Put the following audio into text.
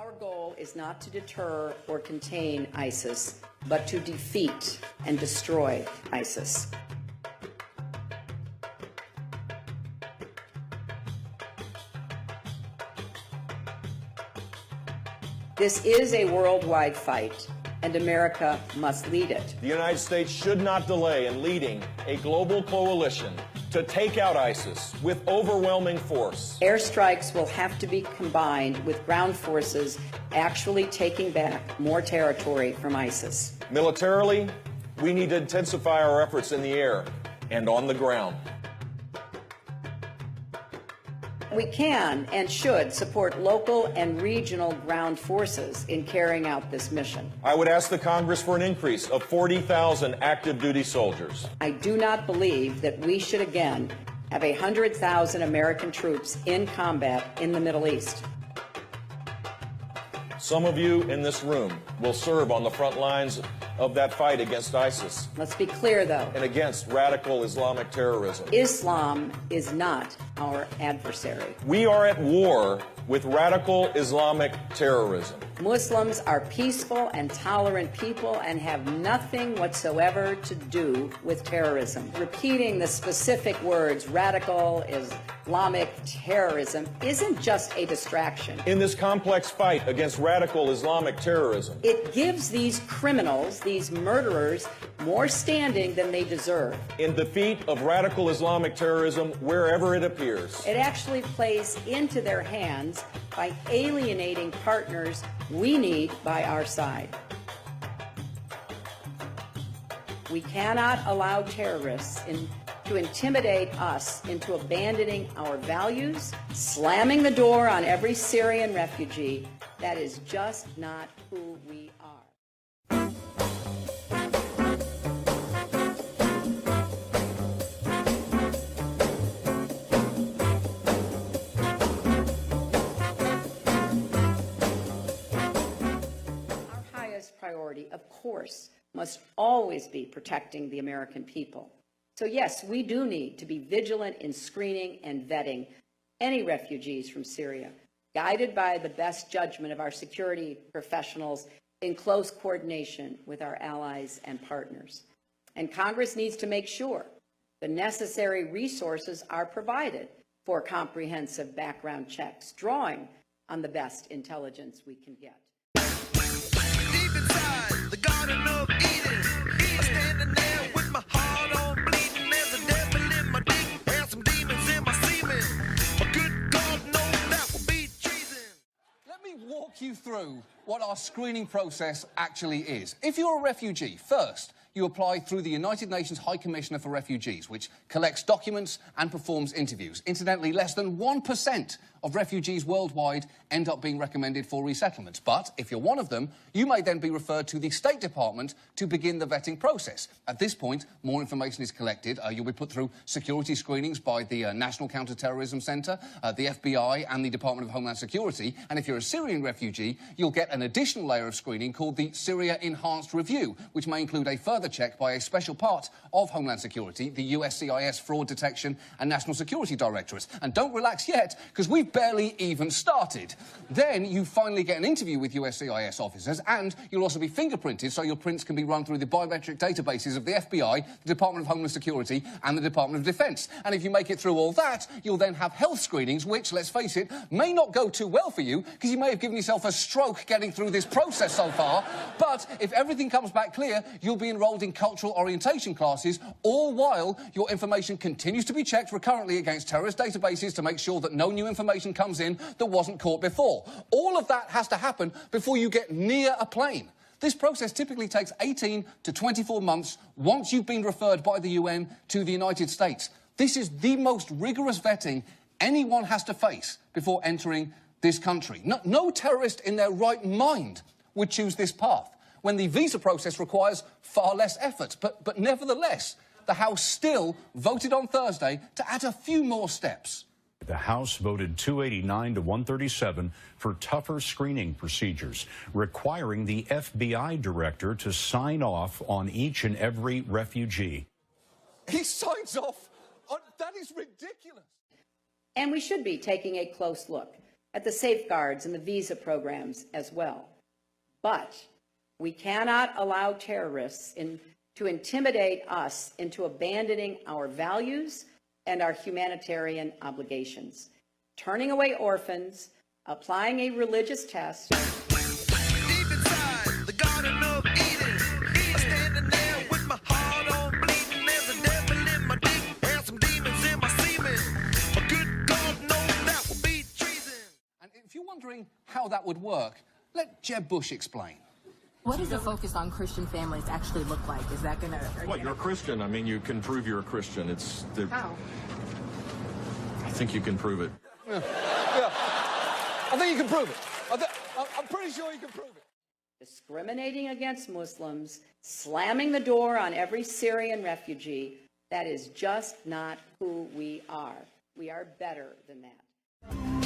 Our goal is not to deter or contain ISIS, but to defeat and destroy ISIS. This is a worldwide fight, and America must lead it. The United States should not delay in leading a global coalition to take out ISIS with overwhelming force. Airstrikes will have to be combined with ground forces actually taking back more territory from ISIS. Militarily, we need to intensify our efforts in the air and on the ground. We can and should support local and regional ground forces in carrying out this mission. I would ask the Congress for an increase of 40,000 active duty soldiers. I do not believe that we should again have 100,000 American troops in combat in the Middle East. Some of you in this room will serve on the front lines of that fight against ISIS. Let's be clear, though. And against radical Islamic terrorism. Islam is not our adversary. We are at war with radical Islamic terrorism. Muslims are peaceful and tolerant people and have nothing whatsoever to do with terrorism. Repeating the specific words, radical Islamic terrorism, isn't just a distraction. In this complex fight against radical Islamic terrorism, it gives these criminals, these murderers, more standing than they deserve. In defeat of radical Islamic terrorism wherever it appears. It actually plays into their hands by alienating partners we need by our side. We cannot allow terrorists to intimidate us into abandoning our values, slamming the door on every Syrian refugee. That is just not who we are. Priority, of course, must always be protecting the American people. So yes, we do need to be vigilant in screening and vetting any refugees from Syria, guided by the best judgment of our security professionals in close coordination with our allies and partners. And Congress needs to make sure the necessary resources are provided for comprehensive background checks, drawing on the best intelligence we can get. Inside the Garden of Eden, I'm standing there with my heart on bleeding. There's a devil in my dick and some demons in my semen. But good God knows that will be treason. Let me walk you through what our screening process actually is. If you're a refugee, first, you apply through the United Nations High Commissioner for Refugees, which collects documents and performs interviews. Incidentally, less than 1% of refugees worldwide end up being recommended for resettlement. But if you're one of them, you may then be referred to the State Department to begin the vetting process. At this point, more information is collected. You'll be put through security screenings by the National Counter-Terrorism Centre, the FBI and the Department of Homeland Security. And if you're a Syrian refugee, you'll get an additional layer of screening called the Syria Enhanced Review, which may include a further check by a special part of Homeland Security, the USCIS Fraud Detection and National Security Directorate. And don't relax yet, because we've barely even started. Then you finally get an interview with USCIS officers, and you'll also be fingerprinted so your prints can be run through the biometric databases of the FBI, the Department of Homeland Security and the Department of Defence. And if you make it through all that, you'll then have health screenings, which, let's face it, may not go too well for you, because you may have given yourself a stroke getting through this process so far. But if everything comes back clear, you'll be enrolled in cultural orientation classes, all while your information continues to be checked recurrently against terrorist databases to make sure that no new information comes in that wasn't caught before. All of that has to happen before you get near a plane. This process typically takes 18 to 24 months once you've been referred by the UN to the United States. This is the most rigorous vetting anyone has to face before entering this country. No terrorist in their right mind would choose this path, when the visa process requires far less effort. But nevertheless, the House still voted on Thursday to add a few more steps. The House voted 289 to 137 for tougher screening procedures, requiring the FBI director to sign off on each and every refugee. He signs off on... That is ridiculous. And we should be taking a close look. at the safeguards and the visa programs as well. But we cannot allow terrorists to intimidate us into abandoning our values and our humanitarian obligations, turning away orphans, applying a religious test. Deep inside the Garden of Eden, me standing there with my heart on bleeding. There's a devil in my dick and some demons in my semen. A good God knows that will be treason. And if you're wondering how that would work, let Jeb Bush explain. What does a focus on Christian families actually look like? Is that going to... Well, you're a Christian. I mean, you can prove you're a Christian. How? I think you can prove it. Yeah. I think you can prove it. I'm pretty sure you can prove it. Discriminating against Muslims, slamming the door on every Syrian refugee, that is just not who we are. We are better than that.